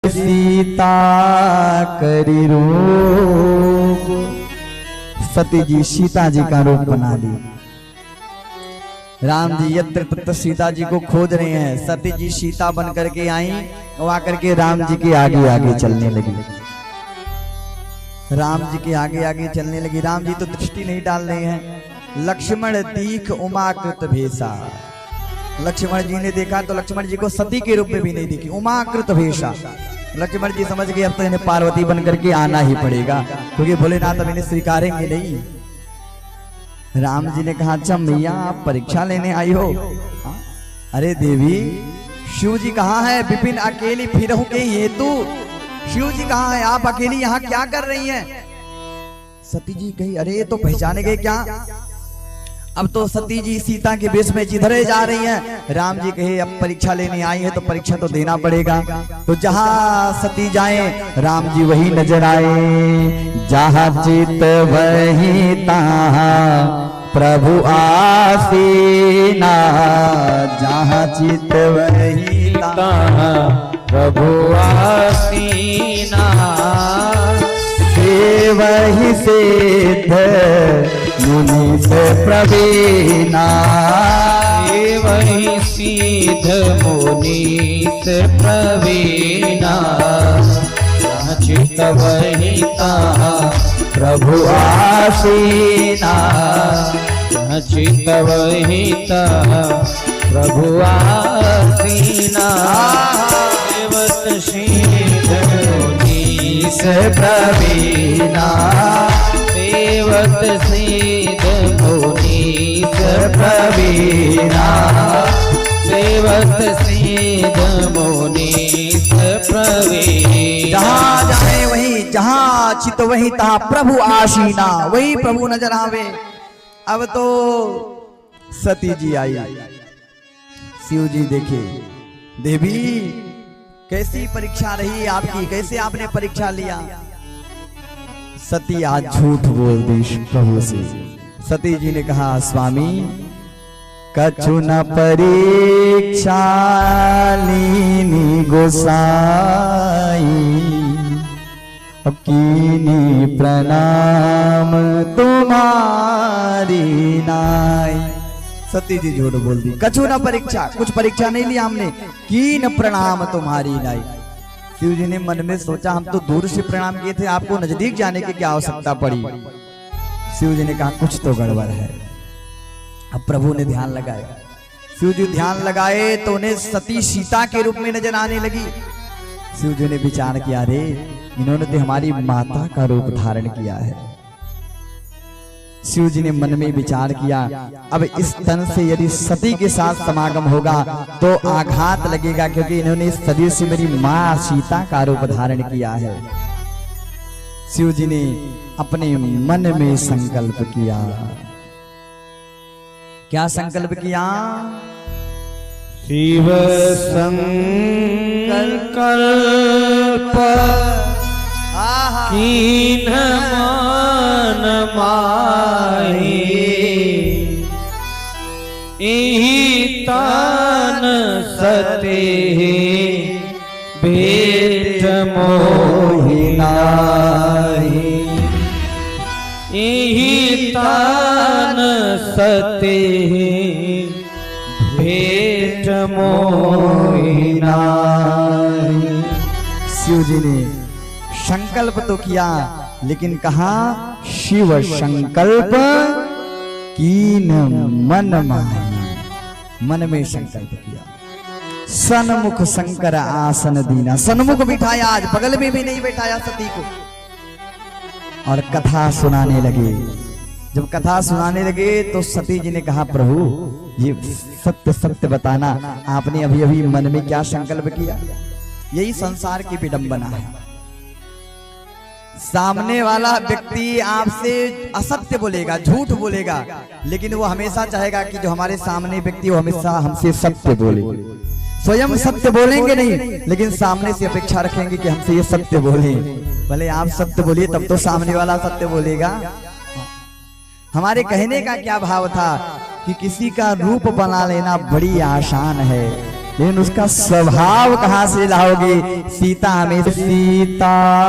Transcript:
सीता करी रूप। सती जी सीता जी का रूप बना ली। राम जी यत्र तत्र सीता जी को खोज रहे हैं। सती जी सीता बन करके आई और आकर के राम जी के आगे आगे चलने लगी। राम जी के आगे आगे चलने लगी। राम जी तो दृष्टि नहीं डाल रहे हैं। लक्ष्मण दीख उमाकृत भेषा। लक्ष्मण जी ने देखा तो लक्ष्मण जी को सती के रूप में भी नहीं देखी, उमाकृत भेषा। लक्ष्मण जी समझ गए अब तो इन्हें पार्वती बन करके आना ही पड़ेगा, क्योंकि भोलेनाथ अब इन्हें स्वीकारेंगे नहीं। राम जी ने कहा अच्छा मैया आप परीक्षा लेने आई हो? अरे देवी शिव जी कहाँ है? विपिन अकेली फिरहु के हेतु। शिव जी कहाँ है? आप अकेली यहाँ क्या कर रही हैं? सती जी कही अरे ये तो पहचाने गए क्या? अब तो सती जी सीता के वेश में जिधरे जा रही हैं। राम जी कहे अब परीक्षा लेने आई है तो परीक्षा तो देना पड़ेगा। तो जहां सती जाए राम जी वही नजर आए। जहां चित वही तहां प्रभु आसीना। जहां चित वही तहां प्रभु आसीना। वही सिद्ध मुनि से प्रवीणा। वही सिद्ध मुनि से प्रवीणा। चित वही तहां प्रभु आसीना। चित वही तहां प्रभु आसीना। सिद्ध मुनि से प्रवीणा। देवत सिद्ध मुनि से प्रवीणा। देवत सिद्ध मुनि से प्रवीणा। जहाँ जाए वही, जहाँ चित वही तहाँ प्रभु आसीना। वही प्रभु नजर आवे। अब तो सती जी आई। शिव जी देखे देवी कैसी परीक्षा रही आपकी, कैसे आपने परीक्षा लिया? सती आज झूठ बोल दी प्रभु से। सती जी ने कहा स्वामी कछु न परीक्षा लीनी गोसाई। अब कीनी प्रणाम तुम्हारी नाई। सती जी झूठ बोल दी। कछु न परीक्षा, कुछ परीक्षा नहीं लिया हमने। कीन प्रणाम तुम्हारी नाई। शिव जी ने मन में सोचा हम तो दूर से प्रणाम किए थे, आपको नजदीक जाने की क्या आवश्यकता पड़ी? शिव जी ने कहा कुछ तो गड़बड़ है। अब प्रभु ने ध्यान लगाया। शिव जी ध्यान लगाए तो उन्हें सती सीता के रूप में नजर आने लगी। शिव जी ने विचार किया रे इन्होंने तो हमारी माता का रूप धारण किया है। शिव जी ने मन में विचार किया अब इस तन से यदि सती के साथ समागम होगा तो आघात लगेगा, क्योंकि इन्होंने इस शरीर से मेरी मां सीता का रूप धारण किया है। शिव जी ने अपने मन में संकल्प किया। क्या संकल्प किया? शिव संकल्प कीन मन माही। इहि तान सते भेट मोहि नाहि। इहि तान सते भेट मोहि नाहि। शिव जी ने संकल्प तो किया लेकिन कहा शिव संकल्प कीन मन माही। मन में संकल्प किया। सन्मुख शंकर आसन दीना। सन्मुख बिठाया, आज बगल में भी नहीं बैठाया सती को। और कथा सुनाने लगे। जब कथा सुनाने लगे तो सती जी ने कहा प्रभु ये सत्य सत्य बताना, आपने अभी अभी मन में क्या संकल्प किया? यही संसार की विडंबना है। सामने वाला व्यक्ति आपसे असत्य बोलेगा, झूठ बोलेगा, लेकिन वो हमेशा चाहेगा कि जो हमारे सामने व्यक्ति वो हमेशा हमसे सत्य बोले। स्वयं सत्य बोलेंगे नहीं, लेकिन सामने से अपेक्षा रखेंगे कि हमसे ये सत्य बोले। भले आप सत्य बोलिए तब तो सामने वाला सत्य बोलेगा। हमारे कहने का क्या भाव था कि किसी का रूप बना लेना बड़ी आसान है, लेकिन उसका स्वभाव कहाँ से लाओगे? सीता हमें सीता